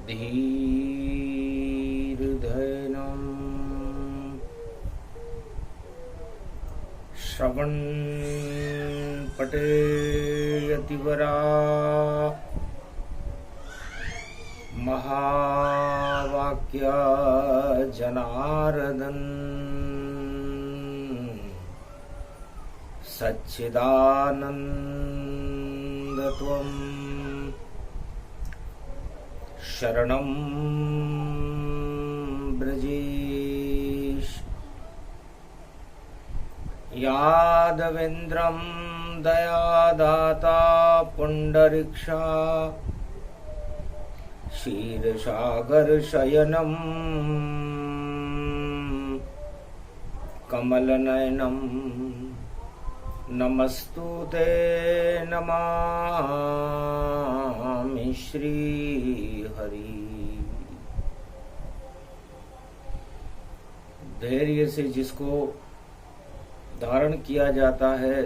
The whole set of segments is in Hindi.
धीर्धैनं श्रवणपठेयतिवरा महावाक्य जनार्दन सच्चिदानन्दत्वं शरणं ब्रजेश। यादवेन्द्रं दयादाता पुण्डरीक्षा क्षीरसागरशयनं कमलनयनं नमस्तुते नमामि श्रीहरि। धैर्य से जिसको धारण किया जाता है,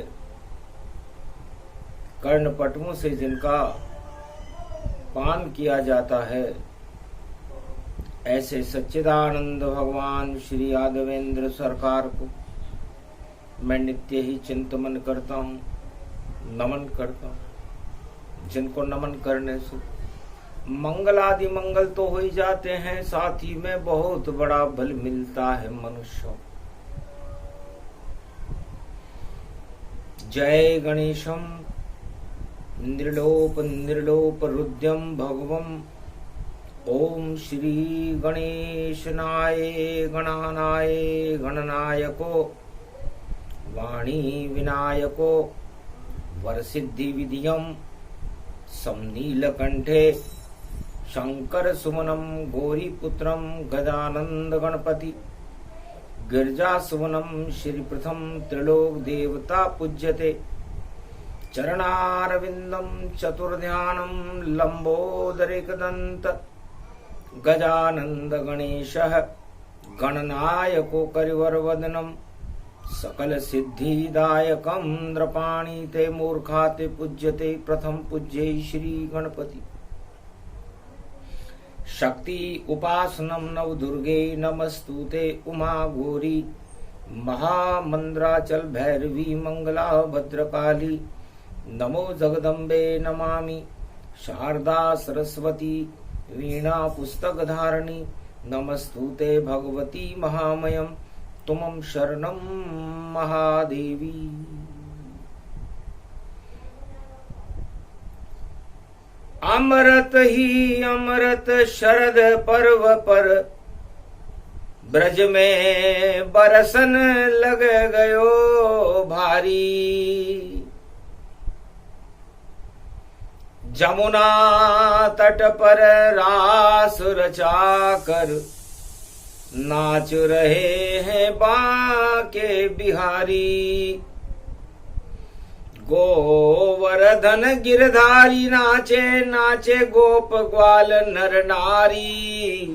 कर्णपटुओं से जिनका पान किया जाता है, ऐसे सच्चिदानंद भगवान श्री यादवेंद्र सरकार को मैं नित्य ही चिंतन करता हूँ, नमन करता हूँ। जिनको नमन करने से मंगल आदि मंगल तो हो ही जाते हैं, साथ ही में बहुत बड़ा बल मिलता है मनुष्यों। जय गणेशम निर्लोप निर्लोप रुद्रम भगवम। ओम श्री गणेशनाय गणानाय गणनायको वाणी विनायको वरसिद्धि विधियम समनीलकंठे शंकर सुमनम गौरीपुत्रम गजानंद गणपति गिरजा सुमनम श्री प्रथम त्रिलोक देवता पूज्यते। चरणारविंदम चतुर्ध्यानम लंबोदरेकदंत गजानंद गणेशः गणनायको करिवरवदनम सकल सिद्धिदायकं नृपाणि ते मूर्खाते पूज्यते। प्रथम पूज्ये श्री गणपति। शक्ति उपासनम नव दुर्गे नमस्तुते उमा गौरी महामंद्राचल भैरवी मंगला भद्रकाली। नमो जगदम्बे नमामि शारदा सरस्वती वीणा पुस्तक धारणी। नमस्तुते भगवती महामयम तुमं शरणं महादेवी। अमृत ही अमृत शरद पर्व पर ब्रज में बरसन लग गयो भारी। जमुना तट पर रास रचाकर नाच रहे हैं बांके बिहारी। गोवर्धन गिरधारी नाचे नाचे गोप ग्वाल नर नारी।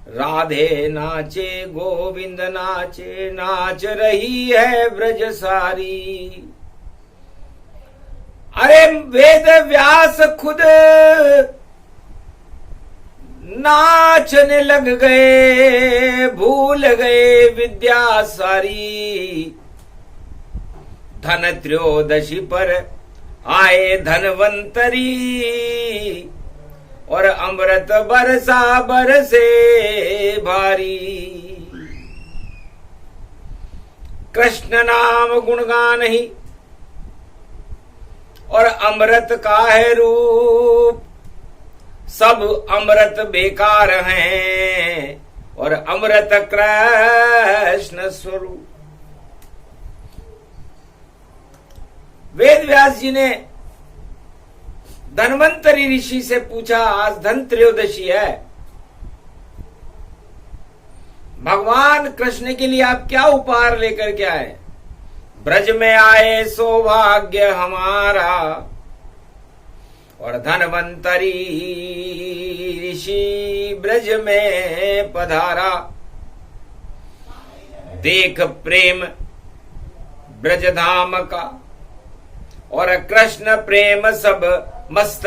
राधे नाचे गोविंद नाचे नाच रही है ब्रज सारी। अरे वेद व्यास खुद नाचने लग गए, भूल गए विद्या सारी। धन त्रयोदशी पर आए धनवंतरी और अमृत बरसा बरसे भारी। कृष्ण नाम गुणगान ही और अमृत का है रूप। सब अमृत बेकार हैं और अमृत कृष्ण स्वरूप। वेद व्यास जी ने धन्वंतरी ऋषि से पूछा, आज धन त्रयोदशी है, भगवान कृष्ण के लिए आप क्या उपहार लेकर के आए? ब्रज में आए सौभाग्य हमारा और धनवंतरी ऋषि ब्रज में पधारा। देख प्रेम ब्रज धाम का और कृष्ण प्रेम सब मस्त।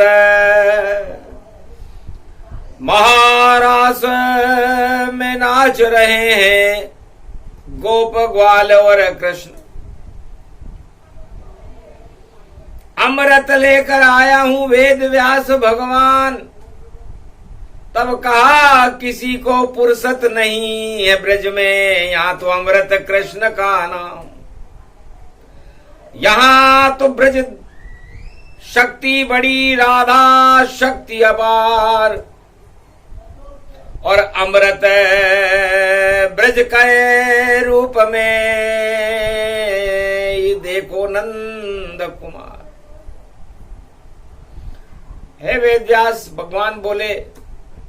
महारास में नाच रहे हैं गोप ग्वाल और कृष्ण। अमृत लेकर आया हूं वेद व्यास भगवान। तब कहा किसी को फुर्सत नहीं है ब्रज में, यहां तो अमृत कृष्ण का नाम। यहां तो ब्रज शक्ति बड़ी, राधा शक्ति अपार, और अमृत ब्रज के रूप में ये देखो नंद कुमार। हे वेदव्यास भगवान बोले,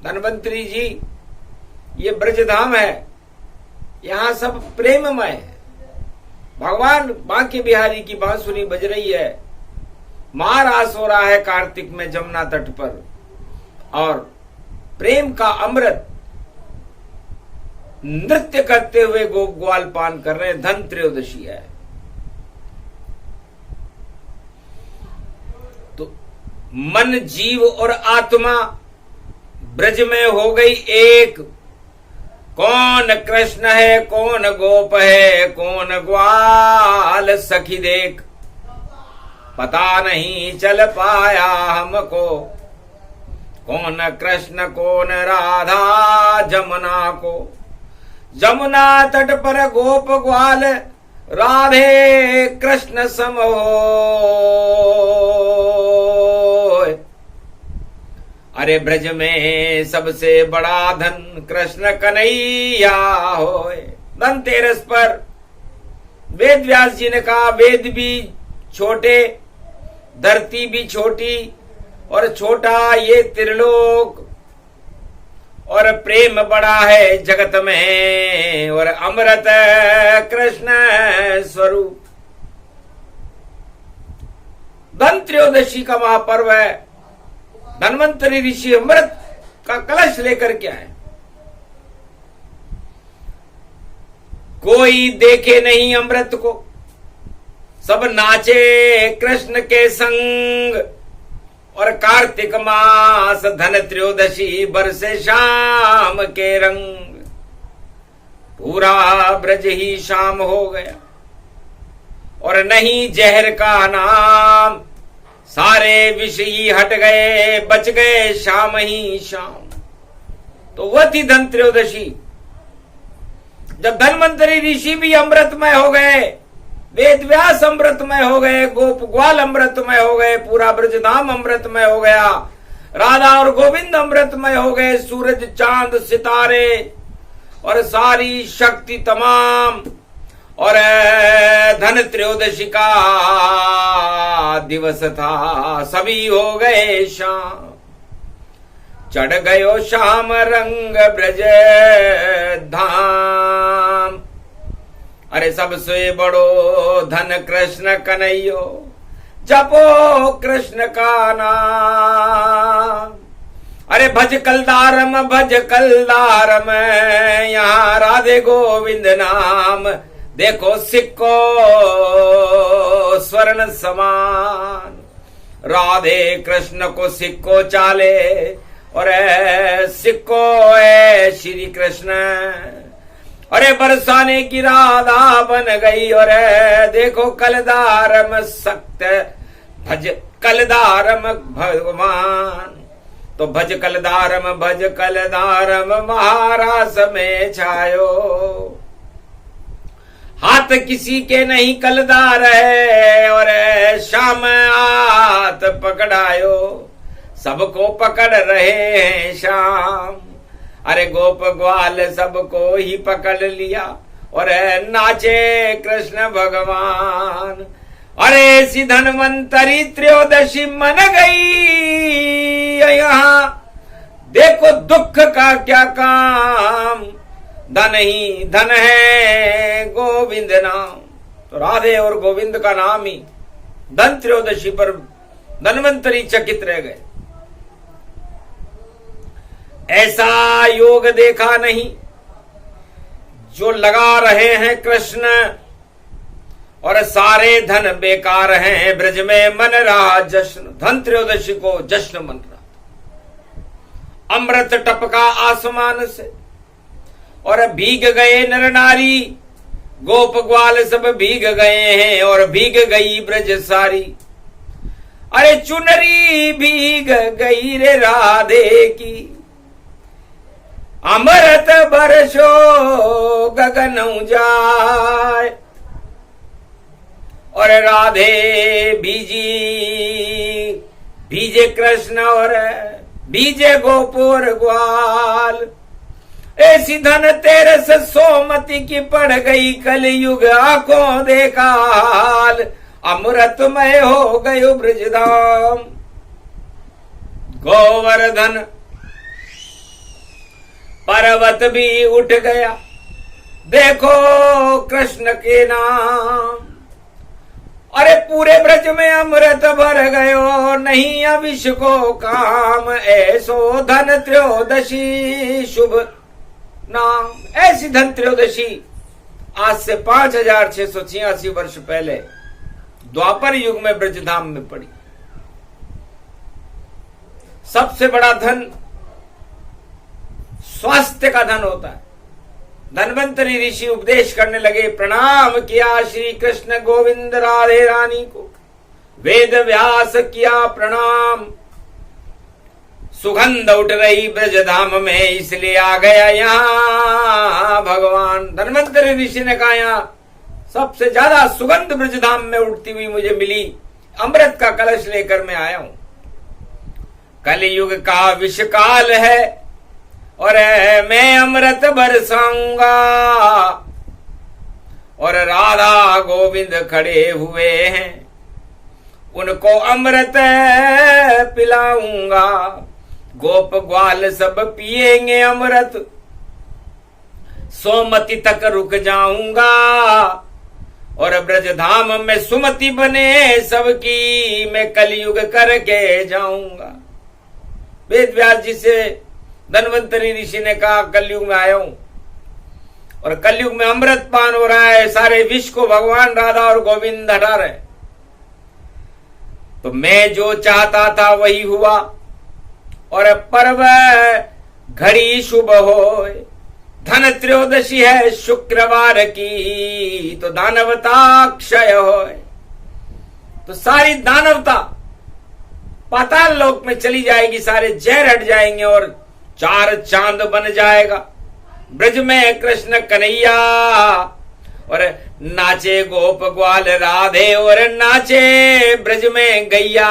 धन्वंतरी जी ये ब्रजधाम है, यहां सब प्रेममय है। भगवान बांके बिहारी की बांसुरी बज रही है, महारास हो रहा है कार्तिक में जमुना तट पर, और प्रेम का अमृत नृत्य करते हुए गोप ग्वाल पान कर रहे हैं। धन त्रयोदशी है। तो मन, जीव और आत्मा ब्रज में हो गई एक। कौन कृष्ण है, कौन गोप है, कौन ग्वाल सखी देख, पता नहीं चल पाया हमको। कौन कृष्ण कौन राधा जमुना को, जमुना तट पर गोप ग्वाल राधे कृष्ण सम होय। अरे ब्रज में सबसे बड़ा धन कृष्ण कन्हैया होय। धनतेरस पर वेद व्यास जी ने कहा, वेद भी छोटे, धरती भी छोटी, और छोटा ये त्रिलोक, और प्रेम बड़ा है जगत में, और अमृत कृष्ण स्वरूप। धन त्रयोदशी का महापर्व है। धन्वंतरी ऋषि अमृत का कलश लेकर के आए। कोई देखे नहीं अमृत को, सब नाचे कृष्ण के संग। और कार्तिक मास धन त्रयोदशी बरसे शाम के रंग। पूरा ब्रज ही शाम हो गया, और नहीं जहर का नाम। सारे विष ही हट गए, बच गए शाम ही शाम। तो वह थी धन त्रयोदशी, जब धन्वंतरी ऋषि भी अमृतमय हो गए, वेद व्यास अमृतमय हो गए, गोप ग्वाल अमृतमय हो गए, पूरा ब्रजधाम अमृतमय हो गया, राधा और गोविंद अमृतमय हो गए, सूरज चांद सितारे और सारी शक्ति तमाम। और धन त्रयोदशी का दिवस था, सभी हो गए शाम। चढ़ गयो शाम रंग ब्रज धाम। अरे सबसे बड़ो धन कृष्ण कन्हैयो, जपो कृष्ण का नाम। अरे भज कलदारम, भज कलदारम, यहाँ राधे गोविंद नाम। देखो सिक्को स्वर्ण समान, राधे कृष्ण को सिक्को चाले, और सिक्को है श्री कृष्ण। अरे बरसाने की राधा बन गई, और देखो कलदारम सक्त, भज कलदारम भगवान। तो भज कलदारम, भज कलदारम, महारास में छायो। हाथ किसी के नहीं कलदार है, और शाम हाथ पकड़ायो। सबको पकड़ रहे हैं शाम। अरे गोप ग्वाल सबको ही पकड़ लिया, और नाचे कृष्ण भगवान। अरे सी धन्वंतरी त्रयोदशी मन गई यहाँ, देखो दुख का क्या काम। धन ही धन है गोविंद नाम। तो राधे और गोविंद का नाम ही धन त्रयोदशी पर धन्वंतरी चकित रह गए। ऐसा योग देखा नहीं, जो लगा रहे हैं कृष्ण, और सारे धन बेकार हैं। ब्रज में मन रहा जश्न, धन त्रयोदशी को जश्न मन रहा। अमृत टपका आसमान से और भीग गए नर नारी, गोप ग्वाल सब भीग गए हैं और भीग गई ब्रज सारी। अरे चुनरी भीग गई रे राधे की, अमृत बरसो गगन जाए। और राधे भीजे कृष्ण और भीजे गोपुर ग्वाल। ऐसी धन तेरे से सोमति की पड़ गई कलयुग आंखों देखा हाल। अमृतमय हो गयो ब्रजधाम। गोवर्धन पर्वत भी उठ गया, देखो कृष्ण के नाम। अरे पूरे ब्रज में अमृत भर गयो, नहीं अविष को काम। ऐसो धन त्रयोदशी शुभ नाम। ऐसी धन त्रयोदशी आज से 5686 वर्ष पहले द्वापर युग में ब्रजधाम में पड़ी। सबसे बड़ा धन स्वास्थ्य का धन होता है। धन्वंतरी ऋषि उपदेश करने लगे, प्रणाम किया श्री कृष्ण गोविंद राधे रानी को। वेद व्यास किया प्रणाम, सुगंध उठ रही ब्रजधाम में, इसलिए आ गया यहाँ भगवान। धन्वंतरी ऋषि ने कहा, यहाँ सबसे ज्यादा सुगंध ब्रजधाम में उठती हुई मुझे मिली, अमृत का कलश लेकर मैं आया हूं। कलयुग का विषकाल है और मैं अमृत बरसाऊंगा। और राधा गोविंद खड़े हुए हैं, उनको अमृत पिलाऊंगा। गोप ग्वाल सब पिएंगे अमृत, सोमति तक रुक जाऊंगा। और ब्रजधाम में सुमति बने सबकी, मैं कलयुग करके जाऊंगा। वेद व्यास जी से धन्वंतरी ऋषि ने कहा, कलयुग में आया हूं और कलयुग में अमृत पान हो रहा है, सारे विष को भगवान राधा और गोविंद हटा रहे। तो मैं जो चाहता था वही हुआ। और पर्व घड़ी शुभ हो, धन त्रयोदशी है शुक्रवार की, तो दानवता क्षय हो। तो सारी दानवता पाताल लोक में चली जाएगी, सारे जहर हट जाएंगे और चार चांद बन जाएगा। ब्रज में कृष्ण कन्हैया और नाचे गोप ग्वाल राधे, और नाचे ब्रज में गैया।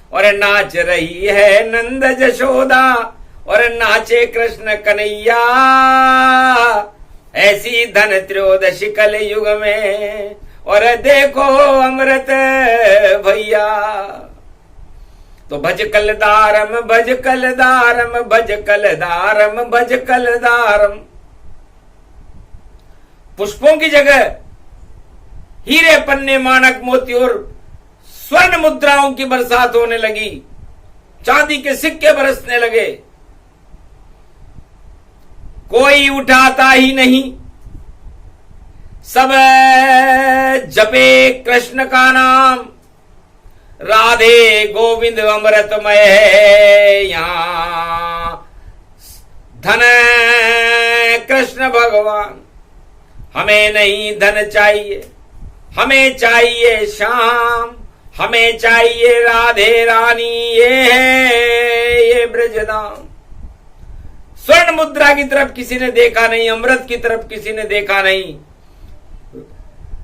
और नाच रही है नंद जशोदा, और नाचे कृष्ण कन्हैया। ऐसी धन त्रयोदशी कल युग में, और देखो अमृत भैया। तो भज कलदारम भज कलदारम भज कलदारम भज कलदारम। पुष्पों की जगह हीरे पन्ने माणक मोती और स्वर्ण मुद्राओं की बरसात होने लगी, चांदी के सिक्के बरसने लगे। कोई उठाता ही नहीं, सब जपे कृष्ण का नाम। राधे गोविंद अमृतमय है यहाँ, धन कृष्ण भगवान। हमें नहीं धन चाहिए, हमें चाहिए श्याम, हमें चाहिए राधे रानी। ये है ये ब्रजधाम। स्वर्ण मुद्रा की तरफ किसी ने देखा नहीं, अमृत की तरफ किसी ने देखा नहीं,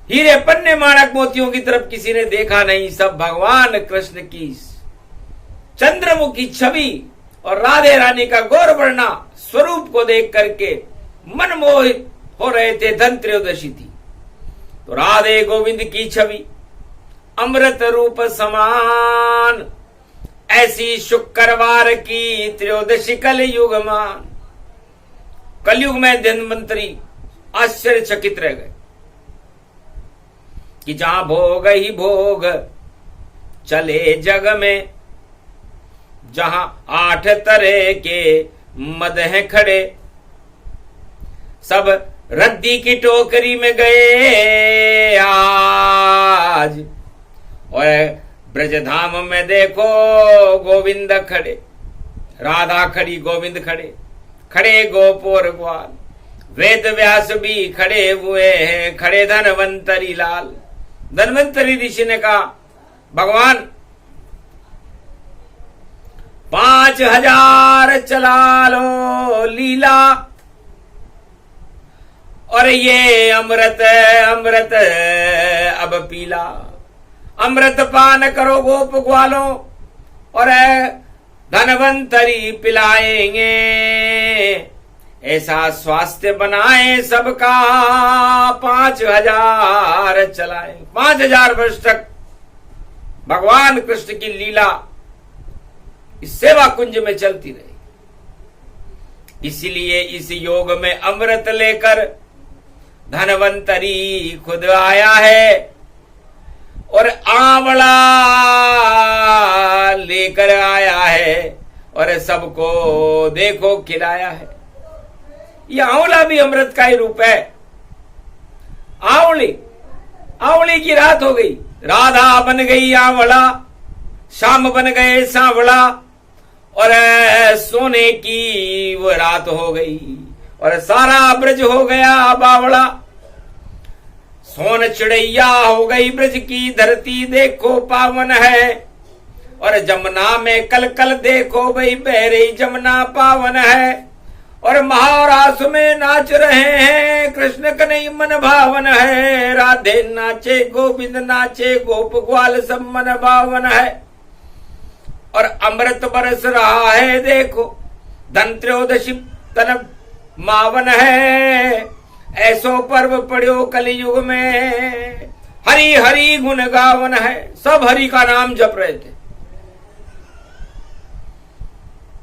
हीरे पन्ने माणक मोतियों की तरफ किसी ने देखा नहीं। सब भगवान कृष्ण की चंद्रमुखी छवि और राधे रानी का गौरवर्णा स्वरूप को देख करके मनमोहित हो रहे थे। धन त्रयोदशी थी तो राधे गोविंद की छवि अमृत रूप समान, ऐसी शुक्रवार की त्रयोदशी कलयुग मान। कलयुग में धन्वंतरी आश्चर्यचकित रह गए कि जहां भोग ही भोग चले जग में, जहां 8 तरह के मद हैं खड़े, सब रद्दी की टोकरी में गए आज। और ब्रजधाम में देखो गोविंद खड़े, राधा खड़ी, गोविंद खड़े, खड़े गोप और ग्वाल, वेद व्यास भी खड़े हुए हैं, खड़े धनवंतरी लाल। धनवंतरी ऋषि ने कहा, भगवान 5000 चला लो लीला, और ये अमृत अमृत अब पीला। अमृत पान करो गोप ग्वालों, और धनवंतरी पिलाएंगे। ऐसा स्वास्थ्य बनाए सबका, 5000 चलाए। 5000 वर्ष तक भगवान कृष्ण की लीला इस सेवा कुंज में चलती रही। इसीलिए इस योग में अमृत लेकर धनवंतरी खुद आया है, और आंवला लेकर आया है, और सबको देखो खिलाया है। यह आंवला भी अमृत का ही रूप है। आंवली की रात हो गई, राधा बन गई आंवला, शाम बन गए सांवला, और सोने की वो रात हो गई, और सारा ब्रज हो गया बावला। सोन चिड़ैया हो गई ब्रज की धरती, देखो पावन है, और जमुना में कल कल देखो भाई बह रही जमुना पावन है। और महारास में नाच रहे हैं, कृष्ण कन्हैया मन भावन है। राधे नाचे, गोविंद नाचे, गोप ग्वाल सब मन भावन है। और अमृत बरस रहा है, देखो धन त्रयोदशी तन मावन है। ऐसो पर्व पड़ो कलयुग में, हरि हरि गुण गावन है। सब हरि का नाम जप रहे थे।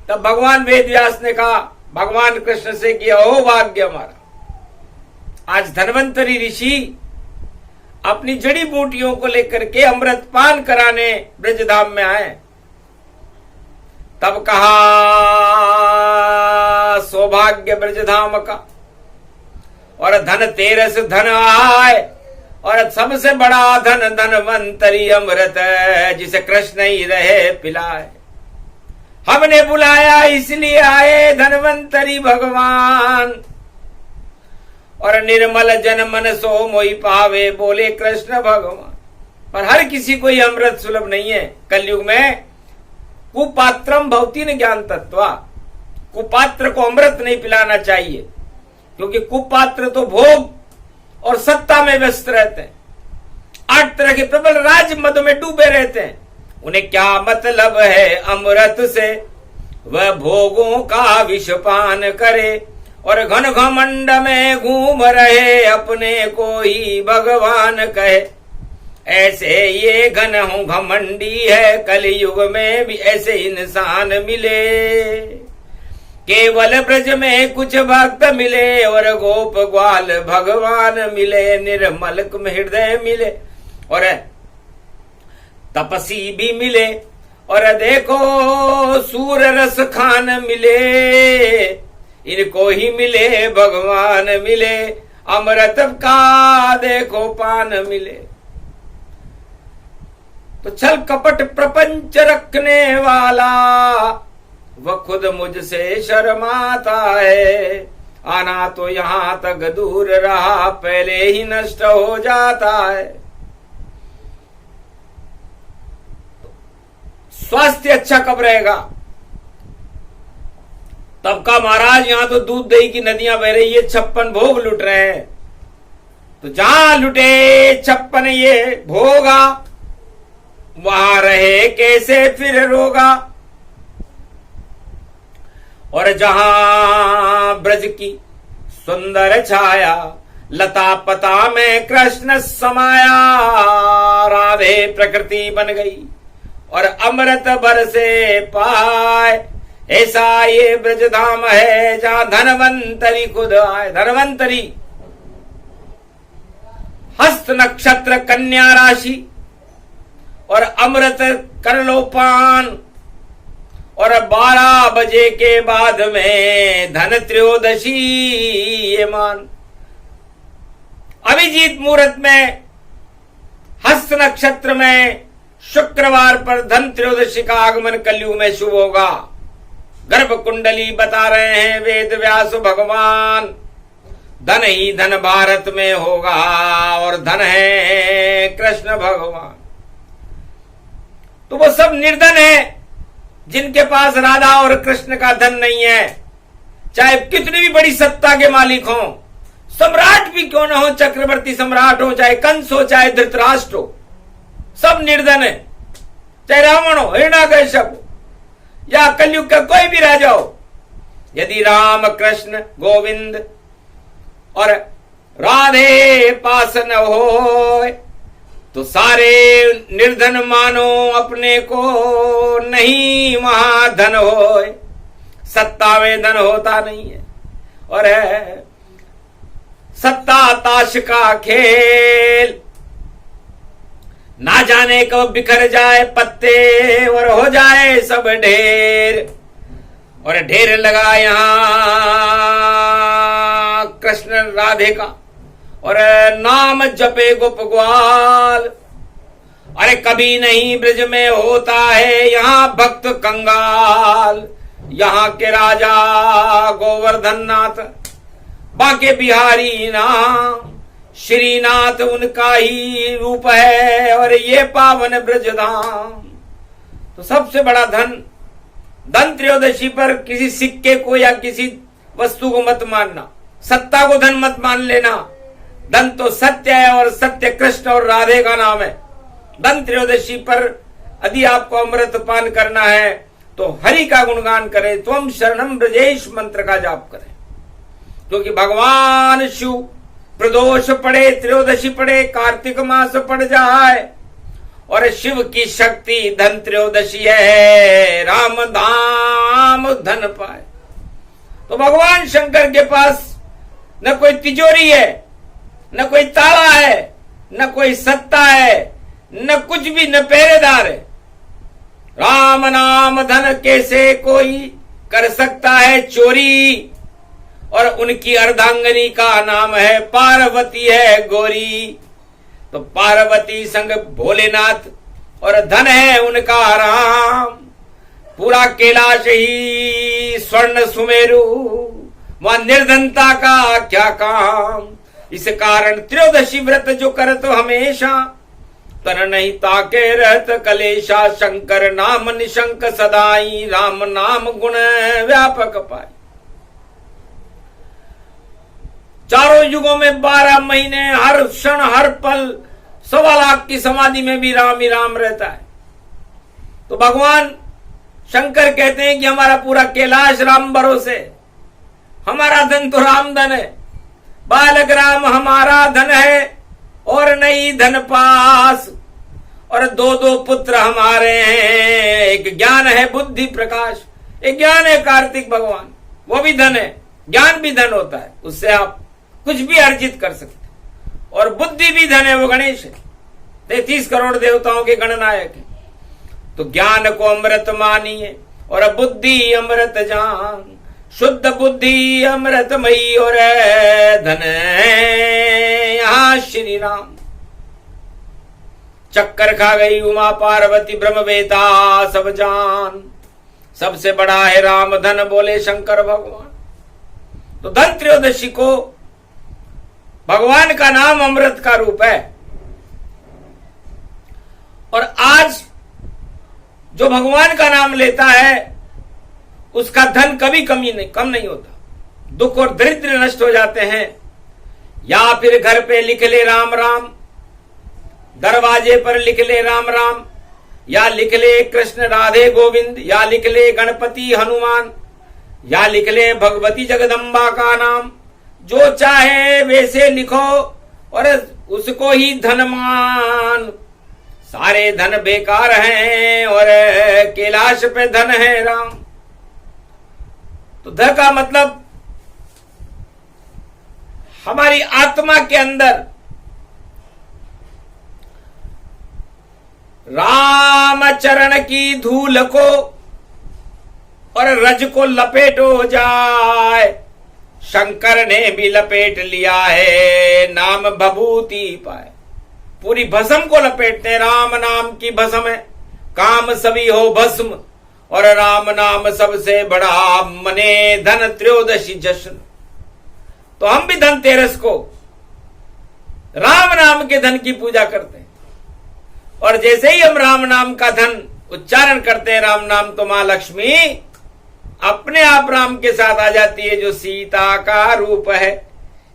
तब भगवान वेद व्यास ने कहा भगवान कृष्ण से कि अहो भाग्य हमारा, आज धन्वंतरी ऋषि अपनी जड़ी बूटियों को लेकर के अमृत पान कराने ब्रजधाम में आए। तब कहा सौभाग्य ब्रजधाम का, और धन तेरस धन आए, और सबसे बड़ा धन धनवंतरी अमृत जिसे कृष्ण ही रहे पिलाए। हमने बुलाया इसलिए आए धनवंतरी भगवान, और निर्मल जन मन सो मोहि पावे, बोले कृष्ण भगवान। पर हर किसी को यह अमृत सुलभ नहीं है। कलयुग में कुपात्रम भवती न ज्ञान तत्वा, कुपात्र को अमृत नहीं पिलाना चाहिए, क्योंकि कुपात्र तो भोग और सत्ता में व्यस्त रहते हैं, 8 तरह के प्रबल राज मद में डूबे रहते हैं। उन्हें क्या मतलब है अमृत से, वह भोगों का विषपान करे, और घन घमंड में घूम रहे, अपने को ही भगवान कहे। ऐसे ये घन हूं घमंडी है, कलयुग में भी ऐसे इंसान मिले। केवल ब्रज में कुछ भक्त मिले, और गोप ग्वाल भगवान मिले। निर्मल हृदय मिले, और तपसी भी मिले, और देखो सूर रस खान मिले। इनको ही मिले भगवान मिले, अमृत का देखो पान मिले। तो छल कपट प्रपंच रखने वाला, वह खुद मुझसे शर्माता है। आना तो यहां तक दूर रहा, पहले ही नष्ट हो जाता है। स्वास्थ्य अच्छा कब रहेगा? तब का महाराज यहां तो दूध दही की नदियां बह रही है, 56 भोग लुट रहे हैं। तो जहां लुटे 56 ये भोगा, वहां रहे कैसे फिर रोगा। और जहां ब्रज की सुंदर छाया, लता पता में कृष्ण समाया। राधे प्रकृति बन गई, और अमृत बरसे पाए। ऐसा ये ब्रजधाम है, जहां धनवंतरी खुद आए। धनवंतरी हस्त नक्षत्र कन्या राशि, और अमृत कर लो पान। और 12 बजे के बाद में धन त्रयोदशी ये मान। अभिजीत मुहूर्त में हस्त नक्षत्र में शुक्रवार पर धन त्रयोदशी का आगमन कलयुग में शुभ होगा। गर्भ कुंडली बता रहे हैं वेद व्यास भगवान, धन ही धन भारत में होगा और धन है कृष्ण भगवान। तो वो सब निर्धन है जिनके पास राधा और कृष्ण का धन नहीं है, चाहे कितनी भी बड़ी सत्ता के मालिक हो, सम्राट भी क्यों ना हो, चक्रवर्ती सम्राट हो, चाहे कंस हो, चाहे धृतराष्ट्र हो, सब निर्धन है। चाहे रावण हो, हिरण्याकश्यप हो, या कलयुग का कोई भी राजा हो, यदि राम कृष्ण गोविंद और राधे पास न हो तो सारे निर्धन मानो अपने को, नहीं वहां धन हो, सत्ता में धन होता नहीं है। और है सत्ता ताश का खेल, ना जाने कब बिखर जाए पत्ते और हो जाए सब ढेर। और ढेर लगा यहां कृष्ण राधे का, और नाम जपे गोप ग्वाल। अरे कभी नहीं ब्रज में होता है यहाँ भक्त कंगाल, यहाँ के राजा गोवर्धन नाथ, बाके बिहारी नाम श्रीनाथ उनका ही रूप है, और ये पावन ब्रजधाम। तो सबसे बड़ा धन, धन त्रयोदशी पर किसी सिक्के को या किसी वस्तु को मत मानना, सत्ता को धन मत मान लेना। धन तो सत्य है और सत्य कृष्ण और राधे का नाम है। धन त्रयोदशी पर यदि आपको अमृत पान करना है तो हरि का गुणगान करें, त्वम शरणम ब्रजेश मंत्र का जाप करें, क्योंकि भगवान शिव प्रदोष पड़े, त्रयोदशी पड़े, कार्तिक मास पड़ जाए, और शिव की शक्ति धन त्रयोदशी है, राम धाम धन पाए। तो भगवान शंकर के पास न कोई तिजोरी है, न कोई ताला है, न कोई सत्ता है, न कुछ भी, न पहरेदार है। राम नाम धन कैसे कोई कर सकता है चोरी, और उनकी अर्धांगनी का नाम है पार्वती है गोरी। तो पार्वती संग भोलेनाथ, और धन है उनका राम। पूरा कैलाश ही स्वर्ण सुमेरु, वहां निर्धनता का क्या काम। इस कारण त्रयोदशी व्रत जो करत हमेशा, तन नहीं ताके रहत कलेशा। शंकर नाम निशंक सदाई, राम नाम गुण व्यापक पाई। चारों युगों में 12 महीने, हर क्षण हर पल 1.25 लाख की समाधि में भी राम ही राम रहता है। तो भगवान शंकर कहते हैं कि हमारा पूरा कैलाश राम भरोसे, हमारा धन तो राम धन है, बालक राम हमारा धन है, और नहीं धन पास। और 2 पुत्र हमारे हैं, एक ज्ञान है बुद्धि प्रकाश, एक ज्ञान है कार्तिक भगवान, वो भी धन है। ज्ञान भी धन होता है, उससे आप कुछ भी अर्जित कर सकते, और बुद्धि भी धन है, वो गणेश है, 33 करोड़ देवताओं के गणनायक है। तो ज्ञान को अमृत मानिए और बुद्धि अमृत जान, शुद्ध बुद्धि अमृतमयी और धन यहाँ श्री राम। चक्कर खा गई उमा पार्वती ब्रह्मवेता सब जान, सबसे बड़ा है राम धन बोले शंकर भगवान। तो धन त्रयोदशी को भगवान का नाम अमृत का रूप है, और आज जो भगवान का नाम लेता है उसका धन कभी कम नहीं होता। दुख और दरिद्र नष्ट हो जाते हैं। या फिर घर पे लिख ले राम राम, दरवाजे पर लिख ले राम राम, या लिख ले कृष्ण राधे गोविंद, या लिख ले गणपति हनुमान, या लिख ले भगवती जगदम्बा का नाम। जो चाहे वैसे लिखो और उसको ही धन मान। सारे धन बेकार हैं और कैलाश पे धन है राम। तो ध का मतलब हमारी आत्मा के अंदर राम चरण की धूल को और रज को लपेटो जाए। शंकर ने भी लपेट लिया है, नाम भभूति पाए। पूरी भस्म को लपेटते हैं, राम नाम की भस्म है। काम सभी हो भस्म और राम नाम सबसे बड़ा, मने धन त्रयोदशी जश्न। तो हम भी धनतेरस को राम नाम के धन की पूजा करते हैं। और जैसे ही हम राम नाम का धन उच्चारण करते हैं, राम नाम, तो मां लक्ष्मी अपने आप राम के साथ आ जाती है, जो सीता का रूप है,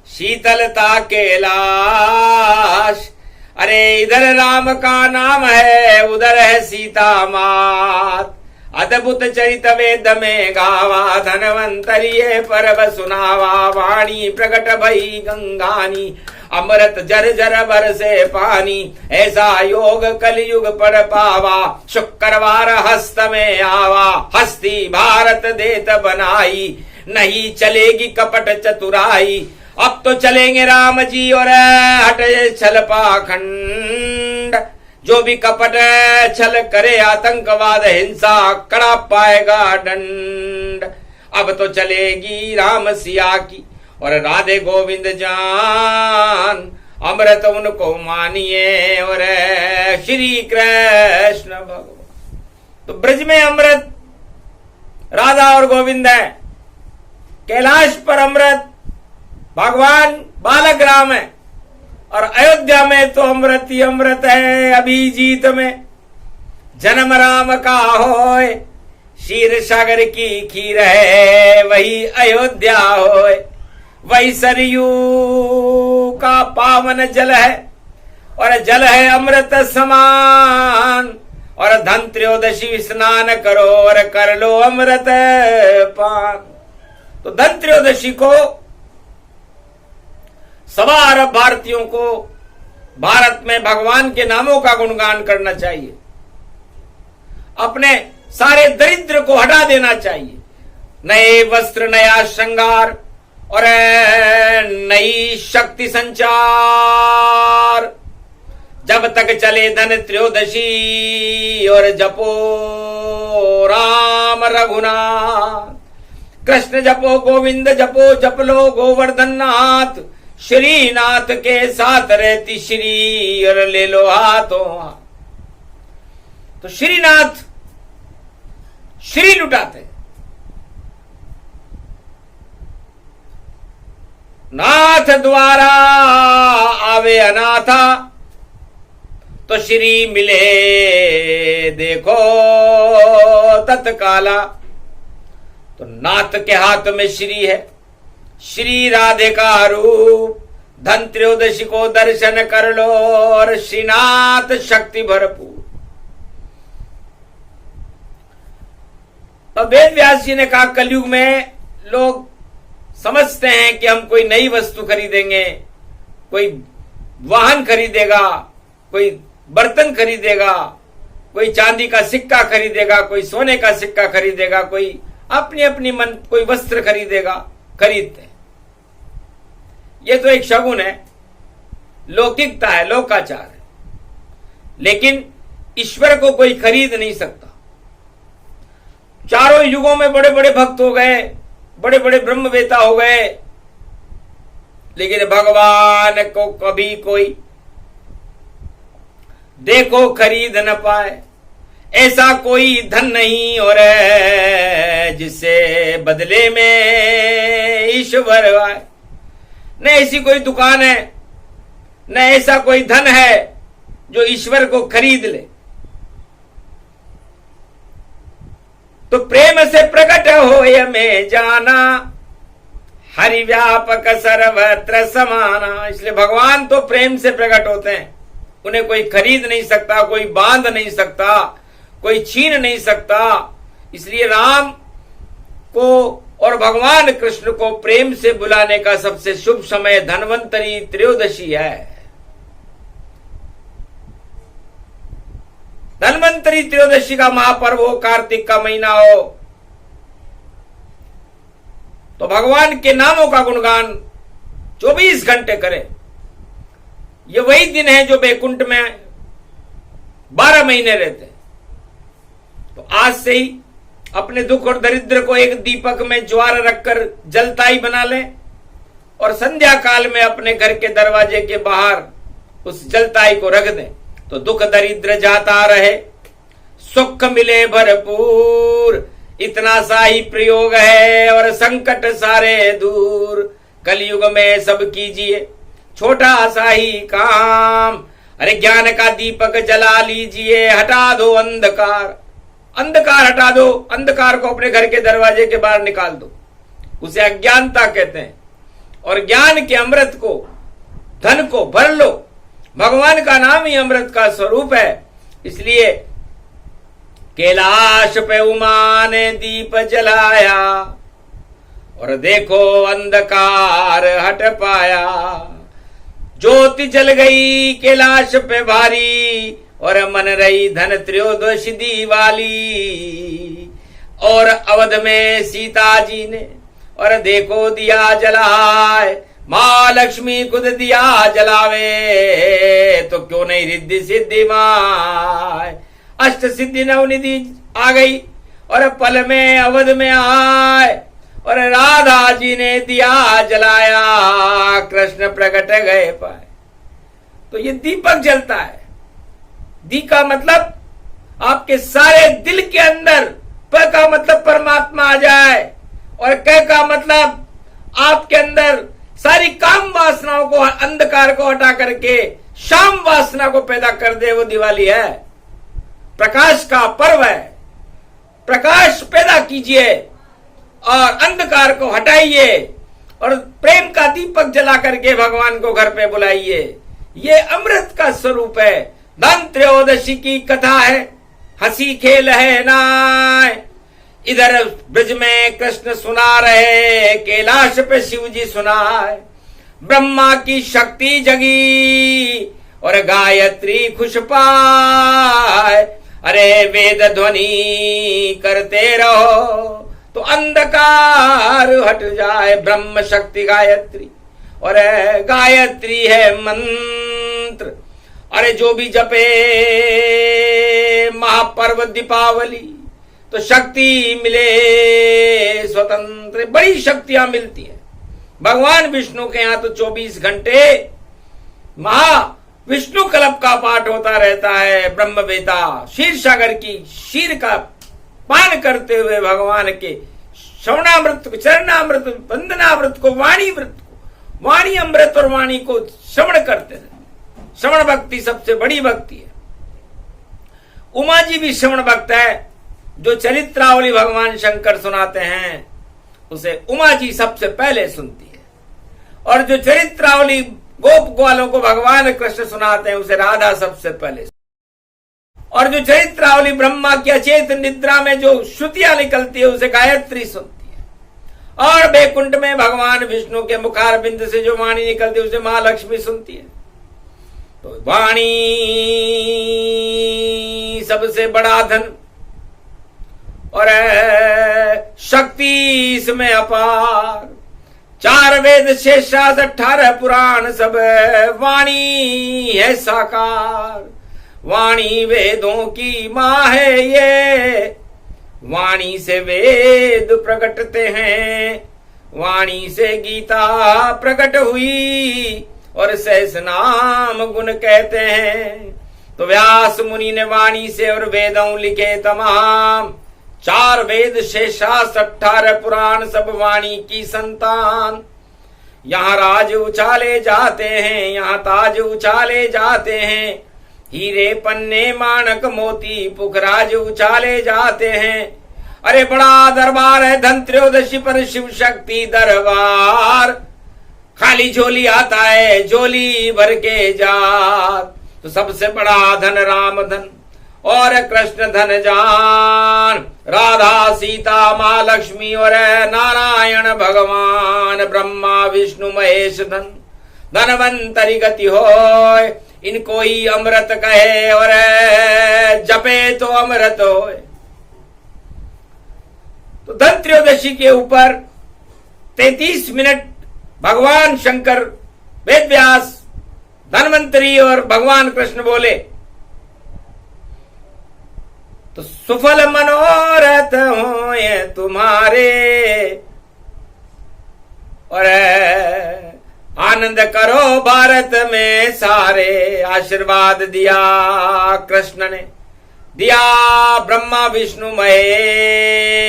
शीतलता कैलाश। अरे इधर राम का नाम है, उधर है सीता मात। अद्भुत चरित वेद में गावा, धनवंतरिये परब सुनावा। वाणी प्रकट भई गंगानी, अमृत जर जर बरसे पानी। ऐसा योग कलयुग पड़ पावा, शुक्रवार हस्त में आवा। हस्ती भारत देत बनाई, नहीं चलेगी कपट चतुराई। अब तो चलेंगे राम जी और हटे छल पाखंड। जो भी कपट छल करे, आतंकवाद हिंसा, कड़ा पाएगा दंड। अब तो चलेगी राम सिया की और राधे गोविंद जान। अमृत उनको मानिए और श्री कृष्ण भगवान। तो ब्रज में अमृत राधा और गोविंद है, कैलाश पर अमृत भगवान बालक राम है, और अयोध्या में तो अमृत ही अमृत है। अभिजीत में जन्म राम का होए, क्षीर सागर की खीर है, वही अयोध्या होए। वही सरयू का पावन जल है, और जल है अमृत समान। और धन त्रयोदशी स्नान करो और कर लो अमृत पान। तो धन त्रयोदशी को सवा अरब भारतीयों को भारत में भगवान के नामों का गुणगान करना चाहिए। अपने सारे दरिद्र को हटा देना चाहिए। नए वस्त्र, नया श्रृंगार और नई शक्ति संचार। जब तक चले धन त्रयोदशी और जपो राम रघुनाथ। कृष्ण जपो, गोविंद जपो, जप लो गोवर्धन नाथ। श्रीनाथ के साथ रहती श्री और ले लो हाथों हाथ। तो श्रीनाथ श्री लुटाते, नाथ द्वारा आवे अनाथा। तो श्री मिले देखो तत्काला। तो नाथ के हाथ में श्री है, श्री राधे का रूप। धन त्रयोदशी को दर्शन कर लो और श्रीनाथ शक्ति भरपूर। अब वेद व्यास जी ने कहा, कलयुग में लोग समझते हैं कि हम कोई नई वस्तु खरीदेंगे, कोई वाहन खरीदेगा, कोई बर्तन खरीदेगा, कोई चांदी का सिक्का खरीदेगा, कोई सोने का सिक्का खरीदेगा, कोई अपनी अपनी मन कोई वस्त्र खरीदेगा, खरीदते हैं। ये तो एक शगुन है, लौकिकता है, लोकाचार है। लेकिन ईश्वर को कोई खरीद नहीं सकता। चारों युगों में बड़े बड़े भक्त हो गए, बड़े बड़े ब्रह्मवेता हो गए, लेकिन भगवान को कभी कोई देखो खरीद न पाए। ऐसा कोई धन नहीं और जिससे बदले में ईश्वर आए। न ऐसी कोई दुकान है, न ऐसा कोई धन है जो ईश्वर को खरीद ले। तो प्रेम से प्रकट होय में जाना, हरि व्यापक सर्वत्र समाना। इसलिए भगवान तो प्रेम से प्रकट होते हैं, उन्हें कोई खरीद नहीं सकता, कोई बांध नहीं सकता, कोई छीन नहीं सकता। इसलिए राम को और भगवान कृष्ण को प्रेम से बुलाने का सबसे शुभ समय धन्वंतरी त्रयोदशी है। धन्वंतरी त्रयोदशी का महापर्व हो, कार्तिक का महीना हो, तो भगवान के नामों का गुणगान 24 घंटे करें। ये वही दिन है जो बैकुंठ में 12 महीने रहते हैं। तो आज से ही अपने दुख और दरिद्र को एक दीपक में ज्वार रखकर जलताई बना लें और संध्या काल में अपने घर के दरवाजे के बाहर उस जलताई को रख दें। तो दुख दरिद्र जाता रहे, सुख मिले भरपूर, इतना सा ही प्रयोग है और संकट सारे दूर। कलयुग में सब कीजिए छोटा सा ही काम, अरे ज्ञान का दीपक जला लीजिए, हटा दो अंधकार। अंधकार हटा दो, अंधकार को अपने घर के दरवाजे के बाहर निकाल दो, उसे अज्ञानता कहते हैं। और ज्ञान के अमृत को, धन को भर लो। भगवान का नाम ही अमृत का स्वरूप है। इसलिए कैलाश पे उमा ने दीप जलाया और देखो अंधकार हट पाया। ज्योति जल गई कैलाश पे भारी और मन रही धन त्रयोदशी दिवाली। और अवध में सीता जी ने और देखो दिया जलाए, माँ लक्ष्मी खुद दिया जलावे, तो क्यों नहीं रिद्धि सिद्धि माए। अष्ट सिद्धि नवनिधि आ गई और पल में अवध में आए और राधा जी ने दिया जलाया, कृष्ण प्रकट गए पाए। तो ये दीपक जलता है। दी का मतलब आपके सारे दिल के अंदर, प का मतलब परमात्मा आ जाए, और क का मतलब आपके अंदर सारी काम वासनाओं को, अंधकार को हटा करके शाम वासना को पैदा कर दे। वो दिवाली है, प्रकाश का पर्व है। प्रकाश पैदा कीजिए और अंधकार को हटाइए और प्रेम का दीपक जला करके भगवान को घर पे बुलाइए। ये अमृत का स्वरूप है। धन त्रयोदशी की कथा है, हंसी खेल है नाय। इधर ब्रज में कृष्ण सुना रहे, कैलाश पे शिव जी सुनाए। ब्रह्मा की शक्ति जगी और गायत्री खुश पाए। अरे वेद ध्वनि करते रहो तो अंधकार हट जाए। ब्रह्म शक्ति गायत्री, और गायत्री है मंत्र। अरे जो भी जपे महापर्व दीपावली तो शक्ति मिले स्वतंत्र। बड़ी शक्तियां मिलती है भगवान विष्णु के यहाँ। तो 24 घंटे महा विष्णु कल्प का पाठ होता रहता है। ब्रह्म वेता क्षीर सागर की क्षीर का पान करते हुए भगवान के श्रवणामृत को, चरणामृत, वंदनामृत को, वाणी व्रत को, वाणी अमृत और वाणी को श्रवण करते हैं। श्रवण भक्ति सबसे बड़ी भक्ति है। उमा जी भी श्रवण भक्त है। जो चरित्रावली भगवान शंकर सुनाते हैं उसे उमा जी सबसे पहले सुनती है, और जो चरित्रावली गोप ग्वालों को भगवान कृष्ण सुनाते हैं उसे राधा सबसे पहले, और जो चरित्रावली ब्रह्मा की अचेत निद्रा में जो श्रुतियां निकलती है उसे गायत्री सुनती है, और बैकुंठ में भगवान विष्णु के मुखार बिंद से जो वाणी निकलती है उसे मां लक्ष्मी सुनती है। तो वाणी सबसे बड़ा धन और शक्ति इसमें अपार। 4 वेद शेष 18 पुराण सब वाणी है साकार। वाणी वेदों की माँ है ये, वाणी से वेद प्रकटते हैं। वाणी से गीता प्रकट हुई और सहस नाम गुण कहते हैं। तो व्यास मुनि ने वाणी से और वेदों लिखे तमाम। 4 वेद शेषास्त्र 18 पुराण सब वाणी की संतान। यहाँ राज उछाले जाते हैं, यहाँ ताज उछाले जाते हैं। हीरे पन्ने माणक मोती पुखराज उछाले जाते हैं। अरे बड़ा दरबार है धन त्रयोदशी पर शिव शक्ति दरबार। खाली झोली आता है झोली भर के जात। तो सबसे बड़ा धन राम धन और कृष्ण धन जान। राधा सीता माँ लक्ष्मी और नारायण भगवान ब्रह्मा विष्णु महेश धन। धनवंतरी गति होय इनको ही अमृत कहे और जपे तो अमृत होय। तो धन त्रयोदशी के ऊपर 33 मिनट भगवान शंकर, वेद व्यास, धन्वंतरी और भगवान कृष्ण बोले। तो सुफल मनोरथ होए तुम्हारे और आनंद करो भारत में सारे। आशीर्वाद दिया कृष्ण ने, दिया ब्रह्मा विष्णु महेश।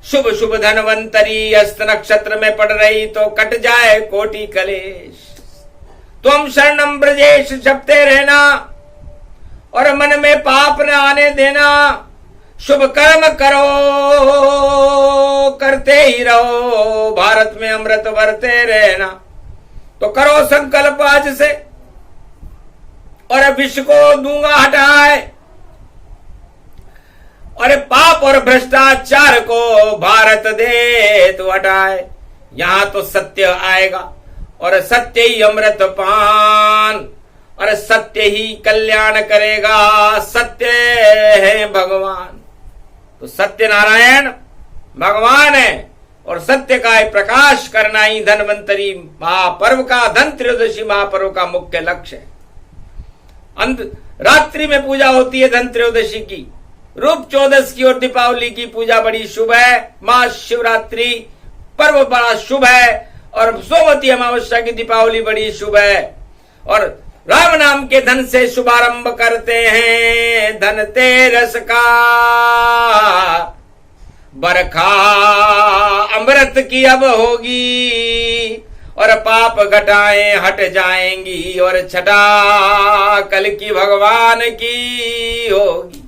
शुभ शुभ धनवंतरी अस्त नक्षत्र में पड़ रही तो कट जाए कोटि कलेश। तुम शरणम ब्रजेश जपते रहना और मन में पाप न आने देना। शुभ कर्म करो करते ही रहो, भारत में अमृत भरते रहना। तो करो संकल्प आज से और विष को दूंगा हटाए, और पाप और भ्रष्टाचार को भारत दे तो हटाए। यहां तो सत्य आएगा और सत्य ही अमृत पान, और सत्य ही कल्याण करेगा। सत्य है भगवान, तो सत्य नारायण भगवान है, और सत्य का प्रकाश करना ही धन्वंतरी महापर्व का, धन त्रयोदशी महापर्व का मुख्य लक्ष्य है। रात्रि में पूजा होती है धन त्रयोदशी की, रूप चौदस की और दीपावली की पूजा बड़ी शुभ है। महाशिवरात्रि पर्व बड़ा शुभ है, और सोमवती अमावस्या की दीपावली बड़ी शुभ है। और राम नाम के धन से शुभारंभ करते हैं, धन तेरस का बरखा अमृत की अब होगी, और पाप घटाएं हट जाएंगी, और छठा कल की भगवान की होगी।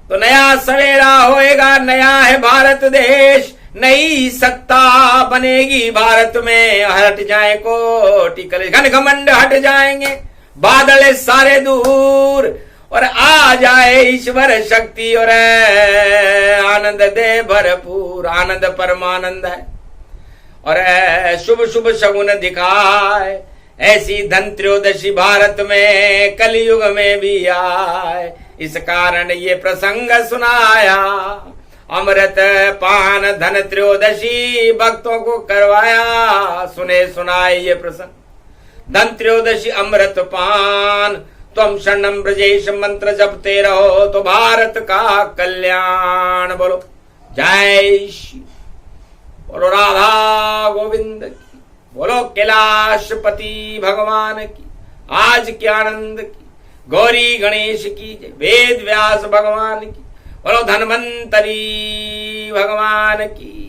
तो नया सवेरा होएगा, नया है भारत देश, नई सत्ता बनेगी भारत में। हट जाए कोटि कलेश, घन घमंड हट जाएंगे, बादल सारे दूर, और आ जाए ईश्वर शक्ति, और आनंद दे भरपूर। आनंद परमानंद है, और शुभ शुभ शगुन दिखाए। ऐसी धन त्रयोदशी भारत में कलयुग में भी आए, इस कारण ये प्रसंग सुनाया। अमृत पान धन त्रयोदशी भक्तों को करवाया, सुने सुनाए ये प्रसंग। धन त्रयोदशी अमृत पान, तुम शरणम ब्रजेश मंत्र जपते रहो तो भारत का कल्याण। बोलो जय श्री, बोलो राधा गोविंद की, बोलो कैलाशपति भगवान की, आज के आनंद की, गौरी गणेश की जय, वेद व्यास भगवान की, बोलो धन्वंतरी भगवान की।